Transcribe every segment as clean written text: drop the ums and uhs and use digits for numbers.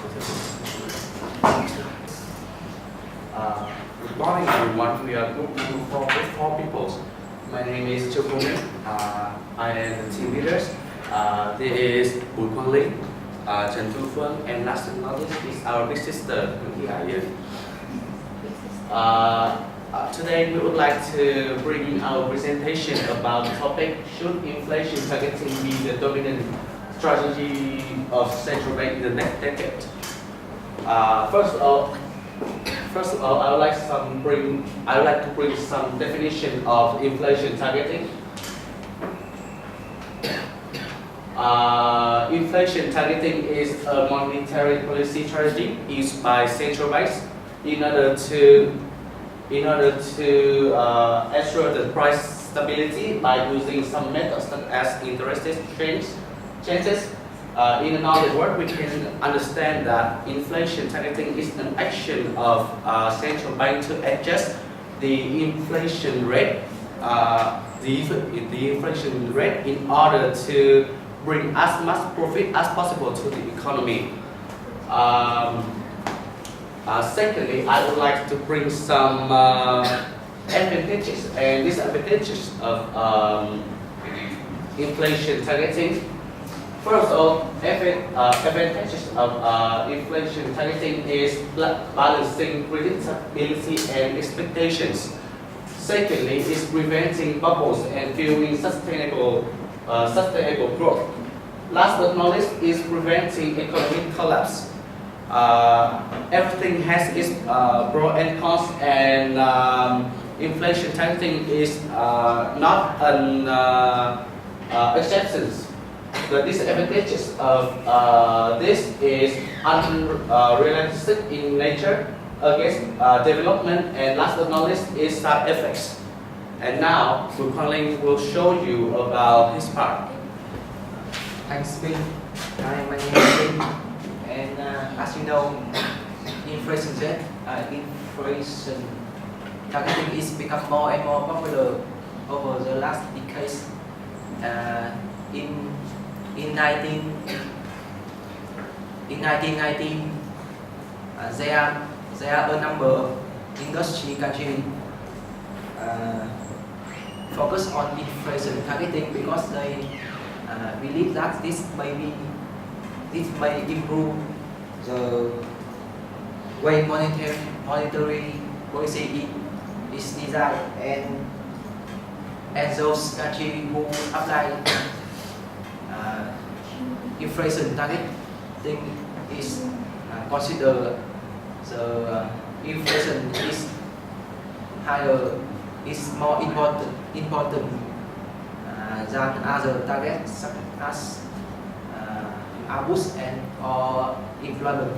Good morning, everyone. We are group number four people. My name is Truong. I am the team leader. This is Quang, Truong, and last but not least is our big sister, Today we would like to bring our presentation about the topic: should inflation targeting be the dominant strategy of central bank in the next decade? First of all, I would like to bring some definition of inflation targeting. Inflation targeting is a monetary policy strategy used by central banks in order to ensure the price stability by using some methods such as interest rate changes. In another word, we can understand that inflation targeting is an action of central bank to adjust the inflation rate, the inflation rate in order to bring as much profit as possible to the economy. Secondly, I would like to bring some advantages and disadvantages of inflation targeting. First of all, advantages of inflation targeting is balancing predictability and expectations. Secondly, is preventing bubbles and fueling sustainable growth. Last but not least, is preventing economic collapse. Everything has its pros and cons, and inflation targeting is not an exception. The disadvantages of this is unrealistic in nature against development, and last but not least is side effects. And now, Quang will show you about his part. Thanks, Vin. Hi, my name is Vin. And as you know, inflation targeting is become more and more popular over the last decades. In 1990, there are a number of industry countries focus on inflation targeting because they believe that this may improve the way monetary policy is designed, and those countries who apply inflation targeting is consider the inflation is higher, is more important than other targets such as output and or employment.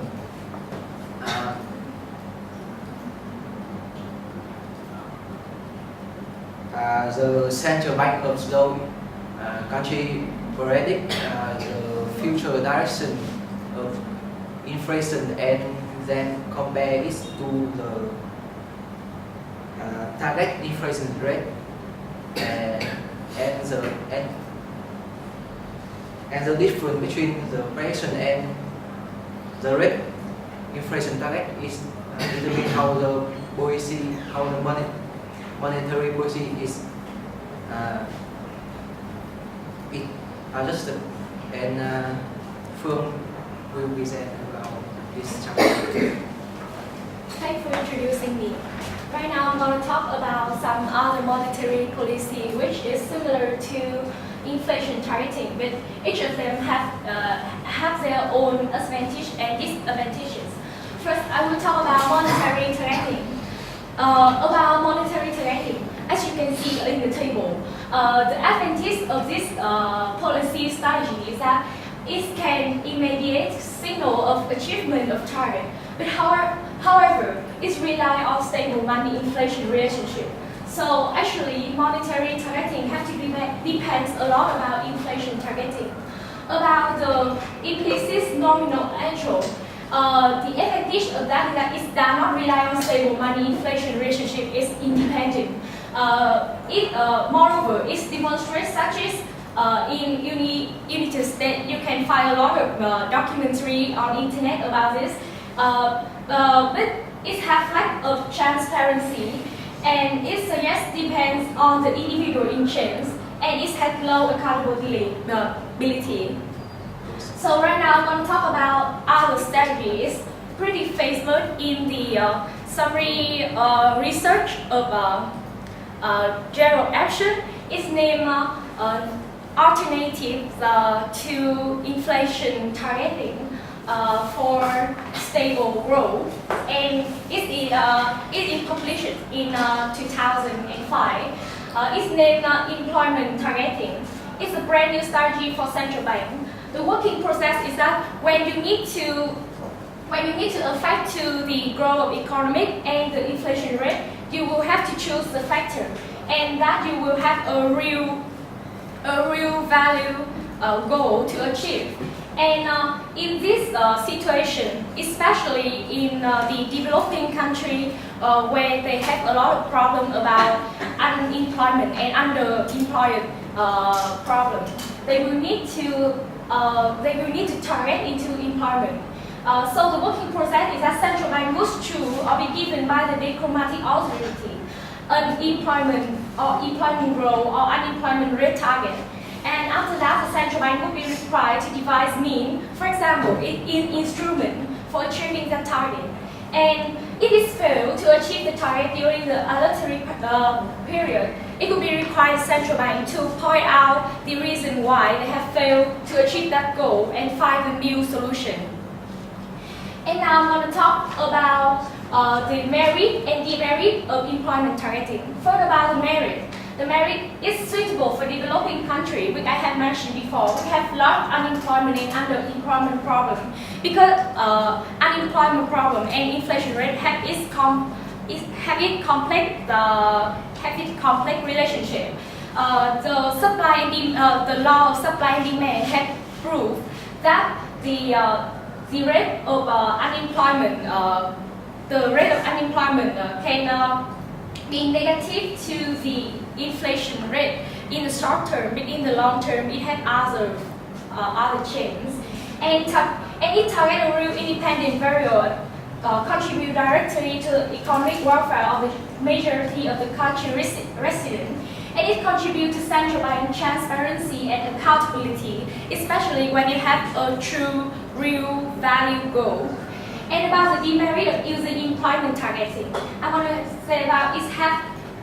The central bank of those country predict the future direction of inflation and then compare it to the target inflation rate and the difference between the prediction and the rate inflation target is determine how the monetary policy is adjusted, and Phương will present about this chapter. Thanks for introducing me. Right now I'm going to talk about some other monetary policy which is similar to inflation targeting, but each of them have their own advantage and disadvantages. First, I will talk about monetary targeting. About monetary targeting, as you can see in the table, the advantage of this policy strategy is that it can immediate signal of achievement of target, but however, it relies on stable money-inflation relationship. So actually, monetary targeting depends a lot about inflation targeting. About the implicit nominal actual, the advantage of that is that it does not rely on stable money-inflation relationship. It's independent. Moreover, it demonstrates such as in United States, you can find a lot of documentary on internet about this. But it has lack of transparency, and it suggests depends on the individual in chains, and it has low accountability. So right now I'm going to talk about other strategies pretty famous in the summary research of general action. It's named alternatives to inflation targeting for stable growth, and it is published in 2005. It's named employment targeting. It's a brand new strategy for central bank. The working process is that when you need to affect to the growth of economy and the inflation rate, you will have to choose the factor, and that you will have a real value goal to achieve. And in this situation, especially in the developing country where they have a lot of problem about unemployment and underemployed problem, they will need to target into employment. So the working process is that central bank must choose or be given by the diplomatic authority unemployment or employment growth or unemployment rate target. And after that, the central bank will be required to devise means, for example, in instrument for achieving the target. And if it fails to achieve the target during the arbitrary period, it will be required central bank to point out the reason why they have failed to achieve that goal and find a new solution. And now I'm going to talk about the merit and demerit of employment targeting. First, about the merit. The merit is suitable for developing countries, which I have mentioned before. We have large unemployment and underemployment problem because unemployment problem and inflation rate have its complex relationship. The law of supply and demand have proved that the rate of unemployment can be negative to the inflation rate in the short term, but in the long term it has other changes. And it targets a real independent variable, contribute directly to the economic welfare of the majority of the country residents. And it contributes to central bank transparency and accountability, especially when you have a true, real value goal. And about the demerit of using employment targeting, I want to say about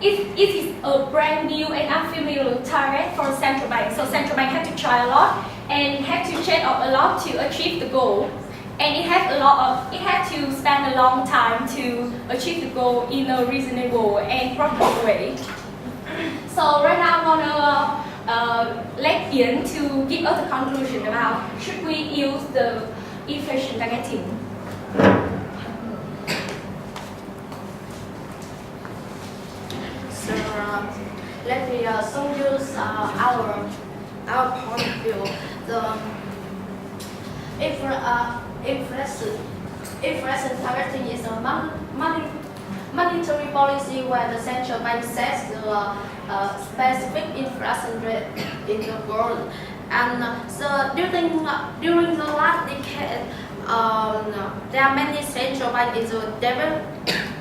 it is a brand new and unfamiliar target for central bank. So central bank have to try a lot and have to change up a lot to achieve the goal. And it has to spend a long time to achieve the goal in a reasonable and profitable way. So right now I want to let Ian to give us a conclusion about should we use the inflation targeting. So let me show you our point of view. The inflation targeting is a monetary policy where the central bank sets the specific inflation rate in the world. And so during the last decade, there are many central banks in the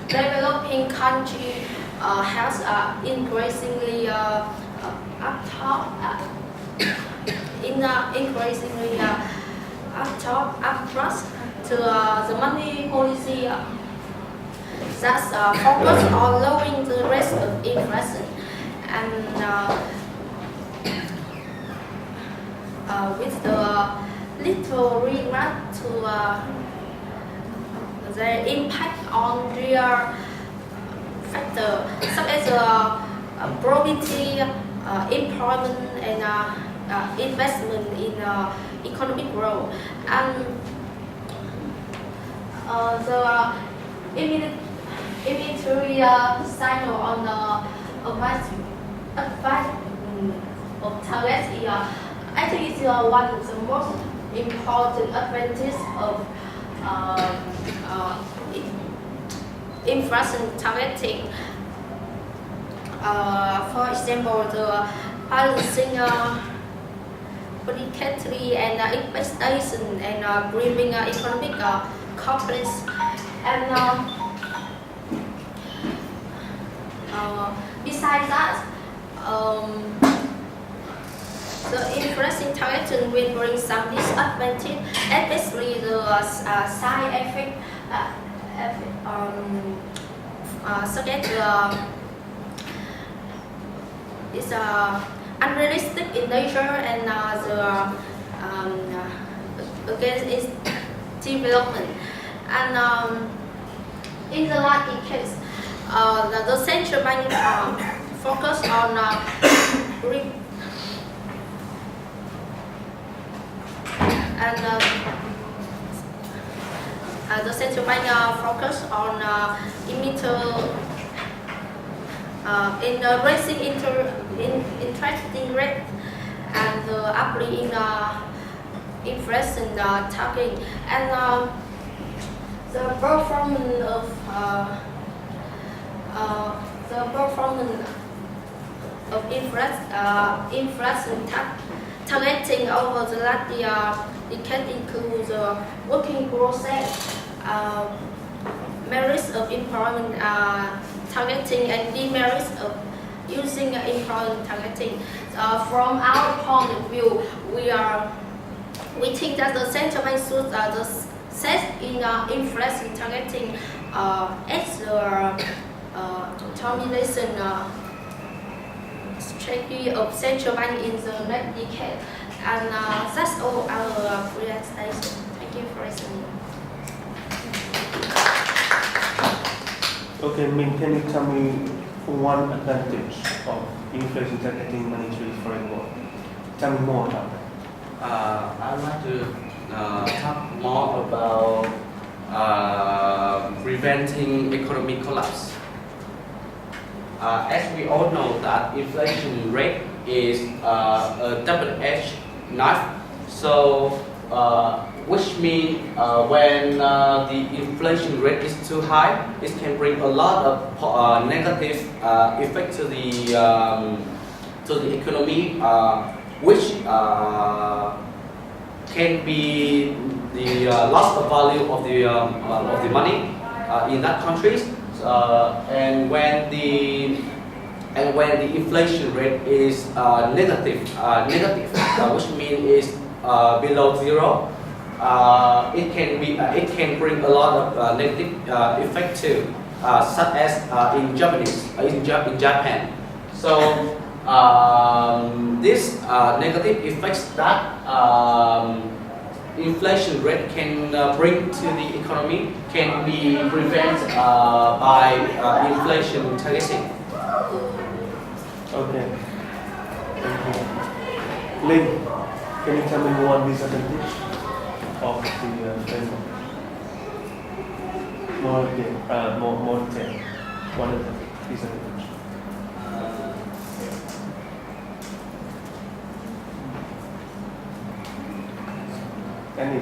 developing country has increasingly upthrust to the money policy that's focused on lowering the risk of inflation and with the little regard to the impact on real factors such as poverty, employment, and investment in economic growth. And the immediate signal on the advice of target is I think it's one of the most important advantages of inflation targeting. For example, the balancing predictability and expectation and bringing economic confidence. And besides that, the inflation targeting will bring some disadvantage, especially the side effect, such as it's unrealistic in nature and against its development. And in the last decades, the central bank focus on the central bank focus on in raising interest rate and upping inflation target. And the performance of inflation targeting over the last decade includes working process, merits of employment targeting, and demerits of using employment targeting. From our point of view, we think that the central bank should set in inflation targeting as the determination strategy of central bank in the next decade. And that's all our presentation. Thank you for listening. Okay, Min, can you tell me one advantage of inflation targeting monetary framework? Tell me more about that. I'd like to talk more about preventing economic collapse. As we all know that inflation rate is a double-edged knife. So, which means when the inflation rate is too high, it can bring a lot of negative effect to the economy, which can be the loss of value of the money in that countries. And when the inflation rate is negative, which means is below zero, it can bring a lot of negative effect too, such as in Japan. So this negative effects that inflation rate can bring to the economy can be prevented by inflation targeting. Okay. Thank you. Lynn, can you tell me one disadvantage of the framework? More detail. One of the disadvantage. Any?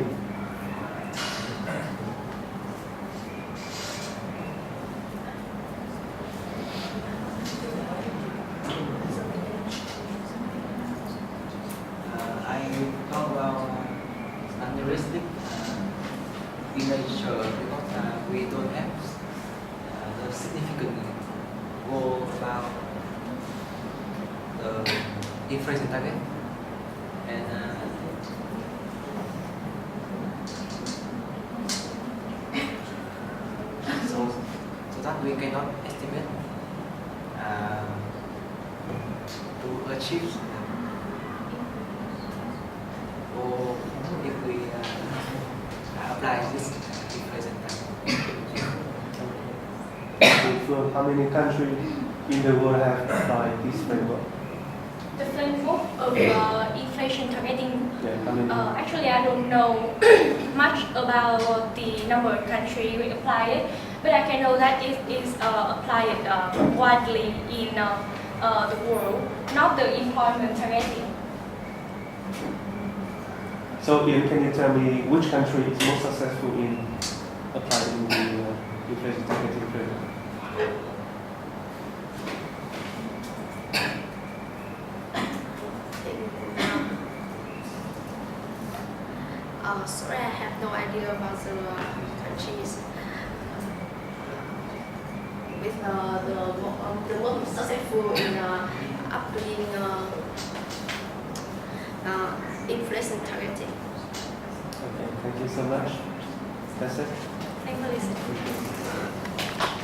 I talk about unrealistic in nature because we don't have the significant goal about the inflation target, and so that we cannot estimate to achieve or if we apply this inflation target. So how many countries in the world have applied this framework? The framework of inflation targeting. Yeah, how many? Actually, I don't know much about the number of countries we apply it, but I can know that it is applied widely in the world, not the employment targeting. So Ian, can you tell me which country is most successful in applying the inflation targeting framework? other countries with the most successful in upgrading inflation targeting. Okay, thank you so much. That's it. Thank you for listening.